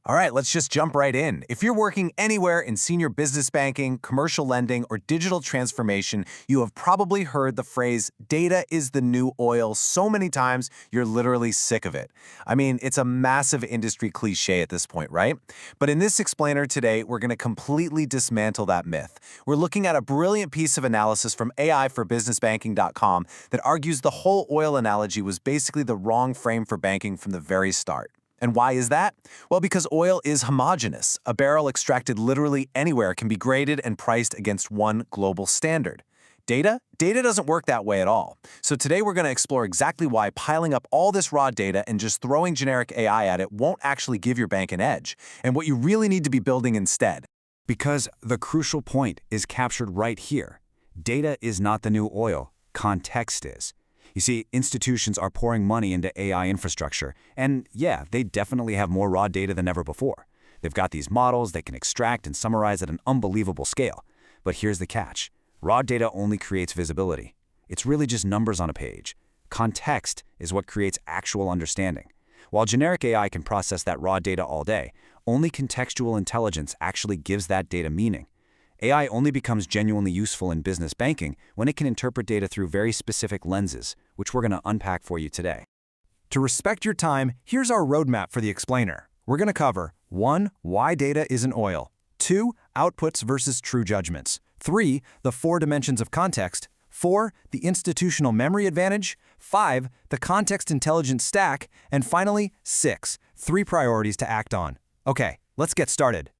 All right, let's just jump right in. If you're working anywhere in senior business banking, commercial lending, or digital transformation, you have probably heard the phrase, data is the new oil, so many times you're literally sick of it. I mean, it's a massive industry cliche at this point, right? But in this explainer today, we're going to completely dismantle that myth. We're looking at a brilliant piece of analysis from AIforbusinessbanking.com that argues the whole oil analogy was basically the wrong frame for banking from the very start. And why is that? Well, because oil is homogeneous. A barrel extracted literally anywhere can be graded and priced against one global standard. Data? Data doesn't work that way at all. So today we're going to explore exactly why piling up all this raw data and just throwing generic AI at it won't actually give your bank an edge, and what you really need to be building instead. Because the crucial point is captured right here. Data is not the new oil, context is. You see, institutions are pouring money into AI infrastructure, and yeah, they definitely have more raw data than ever before. They've got these models they can extract and summarize at an unbelievable scale. But here's the catch. Raw data only creates visibility. It's really just numbers on a page. Context is what creates actual understanding. While generic AI can process that raw data all day, only contextual intelligence actually gives that data meaning. AI only becomes genuinely useful in business banking when it can interpret data through very specific lenses, which we're going to unpack for you today. To respect your time, here's our roadmap for the explainer. We're going to cover 1. Why data isn't oil. 2. Outputs versus true judgments. 3. The 4 dimensions of context. 4. The institutional memory advantage. 5. The context intelligence stack. And finally, 6. 3 priorities to act on. Okay, let's get started.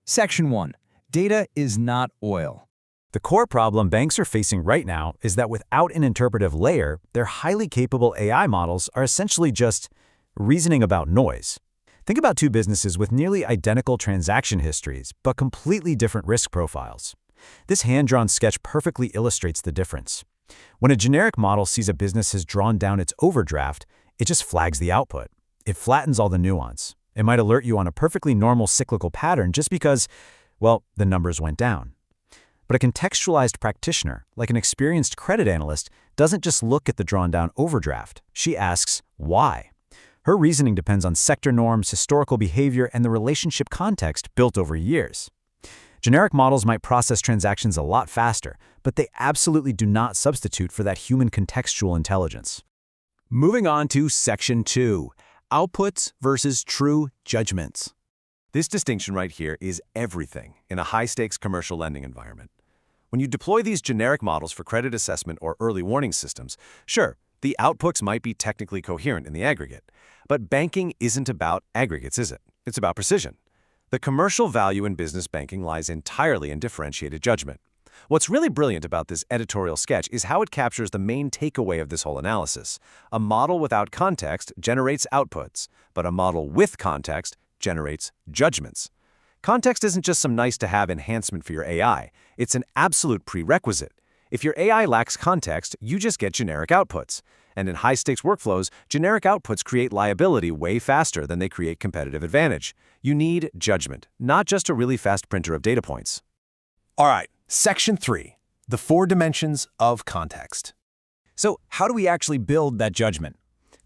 Section 1. Data is not oil. The core problem banks are facing right now is that without an interpretive layer, their highly capable AI models are essentially just reasoning about noise. Think about two businesses with nearly identical transaction histories, but completely different risk profiles. This hand-drawn sketch perfectly illustrates the difference. When a generic model sees a business has drawn down its overdraft, it just flags the output. It flattens all the nuance. It might alert you on a perfectly normal cyclical pattern just because, well, the numbers went down. But a contextualized practitioner, like an experienced credit analyst, doesn't just look at the drawn-down overdraft. She asks, why? Her reasoning depends on sector norms, historical behavior, and the relationship context built over years. Generic models might process transactions a lot faster, but they absolutely do not substitute for that human contextual intelligence. Moving on to Section 2. Outputs versus true judgments. This distinction right here is everything in a high-stakes commercial lending environment. When you deploy these generic models for credit assessment or early warning systems, sure, the outputs might be technically coherent in the aggregate. But banking isn't about aggregates, is it? It's about precision. The commercial value in business banking lies entirely in differentiated judgment. What's really brilliant about this editorial sketch is how it captures the main takeaway of this whole analysis. A model without context generates outputs, but a model with context generates judgments. Context isn't just some nice-to-have enhancement for your AI. It's an absolute prerequisite. If your AI lacks context, you just get generic outputs. And in high-stakes workflows, generic outputs create liability way faster than they create competitive advantage. You need judgment, not just a really fast printer of data points. All right, Section 3. The 4 dimensions of context. So how do we actually build that judgment?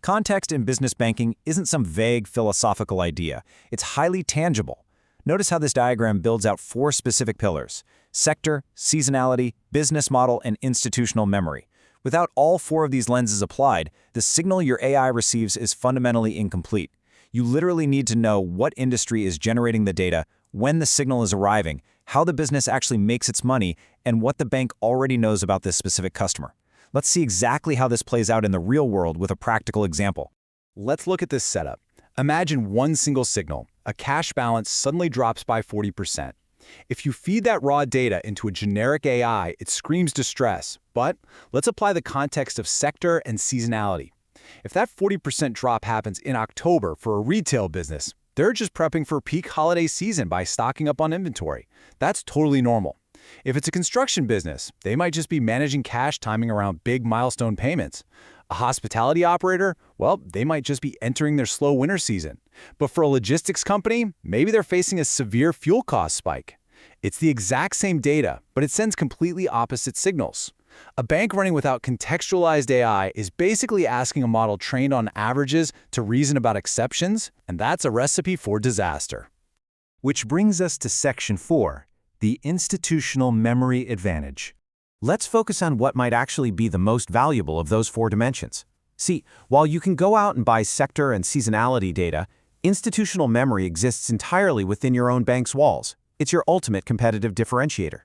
Context in business banking isn't some vague philosophical idea. It's highly tangible. Notice how this diagram builds out 4 specific pillars: sector, seasonality, business model, and institutional memory. Without all 4 of these lenses applied, the signal your AI receives is fundamentally incomplete. You literally need to know what industry is generating the data, when the signal is arriving, how the business actually makes its money, and what the bank already knows about this specific customer. Let's see exactly how this plays out in the real world with a practical example. Let's look at this setup. Imagine one single signal. A cash balance suddenly drops by 40%. If you feed that raw data into a generic AI, it screams distress. But let's apply the context of sector and seasonality. If that 40% drop happens in October for a retail business, they're just prepping for peak holiday season by stocking up on inventory. That's totally normal. If it's a construction business, they might just be managing cash timing around big milestone payments. A hospitality operator, well, they might just be entering their slow winter season. But for a logistics company, maybe they're facing a severe fuel cost spike. It's the exact same data, but it sends completely opposite signals. A bank running without contextualized AI is basically asking a model trained on averages to reason about exceptions, and that's a recipe for disaster. Which brings us to Section 4, the institutional memory advantage. Let's focus on what might actually be the most valuable of those 4 dimensions. See, while you can go out and buy sector and seasonality data, institutional memory exists entirely within your own bank's walls. It's your ultimate competitive differentiator.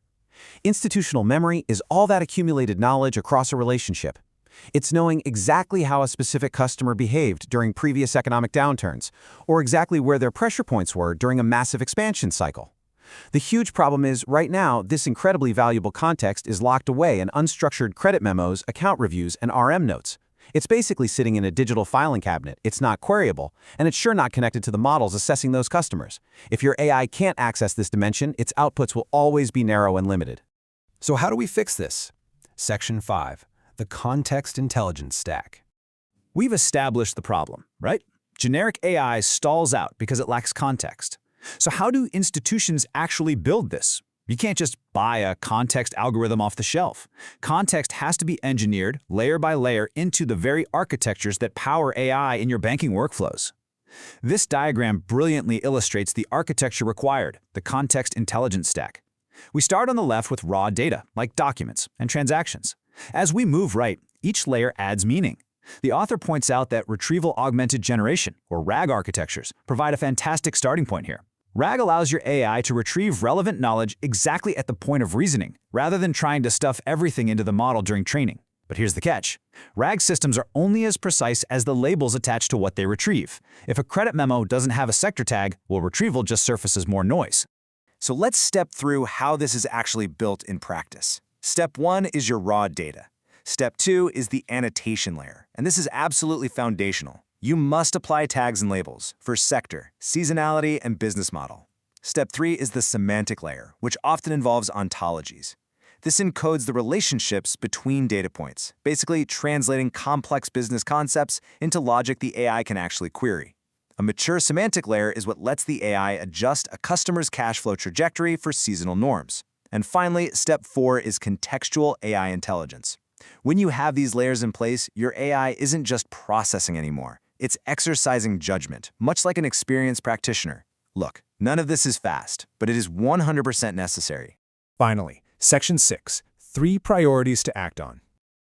Institutional memory is all that accumulated knowledge across a relationship. It's knowing exactly how a specific customer behaved during previous economic downturns, or exactly where their pressure points were during a massive expansion cycle. The huge problem is, right now, this incredibly valuable context is locked away in unstructured credit memos, account reviews, and RM notes. It's basically sitting in a digital filing cabinet. It's not queryable, and it's sure not connected to the models assessing those customers. If your AI can't access this dimension, its outputs will always be narrow and limited. So how do we fix this? Section 5, the context intelligence stack. We've established the problem, right? Generic AI stalls out because it lacks context. So how do institutions actually build this? You can't just buy a context algorithm off the shelf. Context has to be engineered layer by layer into the very architectures that power AI in your banking workflows. This diagram brilliantly illustrates the architecture required, the context intelligence stack. We start on the left with raw data, like documents and transactions. As we move right, each layer adds meaning. The author points out that retrieval-augmented generation, or RAG architectures, provide a fantastic starting point here. RAG allows your AI to retrieve relevant knowledge exactly at the point of reasoning, rather than trying to stuff everything into the model during training. But here's the catch. RAG systems are only as precise as the labels attached to what they retrieve. If a credit memo doesn't have a sector tag, well, retrieval just surfaces more noise. So let's step through how this is actually built in practice. Step 1 is your raw data. Step 2 is the annotation layer, and this is absolutely foundational. You must apply tags and labels for sector, seasonality, and business model. Step 3 is the semantic layer, which often involves ontologies. This encodes the relationships between data points, basically translating complex business concepts into logic the AI can actually query. A mature semantic layer is what lets the AI adjust a customer's cash flow trajectory for seasonal norms. And finally, step 4 is contextual AI intelligence. When you have these layers in place, your AI isn't just processing anymore. It's exercising judgment, much like an experienced practitioner. Look, none of this is fast, but it is 100% necessary. Finally, Section 6, 3 priorities to act on.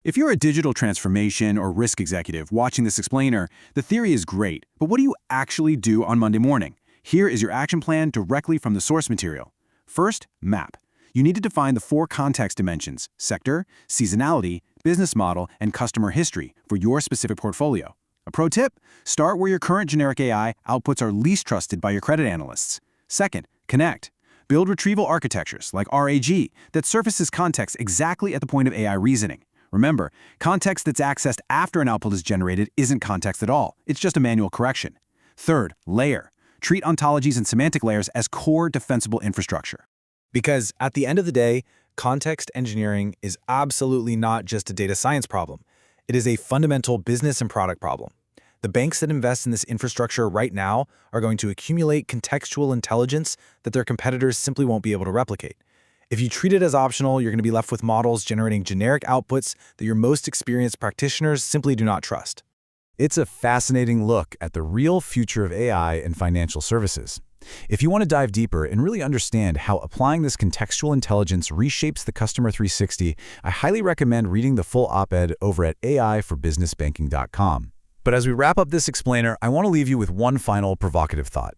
If you're a digital transformation or risk executive watching this explainer, the theory is great, but what do you actually do on Monday morning? Here is your action plan directly from the source material. First, map. You need to define the 4 context dimensions: sector, seasonality, business model, and customer history for your specific portfolio. A pro tip: start where your current generic AI outputs are least trusted by your credit analysts. Second, connect. Build retrieval architectures like RAG that surfaces context exactly at the point of AI reasoning. Remember, context that's accessed after an output is generated isn't context at all. It's just a manual correction. Third, layer. Treat ontologies and semantic layers as core defensible infrastructure. Because at the end of the day, context engineering is absolutely not just a data science problem. It is a fundamental business and product problem. The banks that invest in this infrastructure right now are going to accumulate contextual intelligence that their competitors simply won't be able to replicate. If you treat it as optional, you're going to be left with models generating generic outputs that your most experienced practitioners simply do not trust. It's a fascinating look at the real future of AI in financial services. If you want to dive deeper and really understand how applying this contextual intelligence reshapes the Customer 360, I highly recommend reading the full op-ed over at aiforbusinessbanking.com. But as we wrap up this explainer, I want to leave you with one final provocative thought.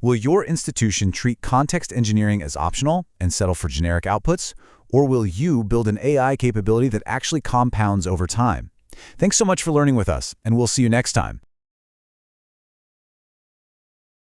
Will your institution treat context engineering as optional and settle for generic outputs? Or will you build an AI capability that actually compounds over time? Thanks so much for learning with us, and we'll see you next time.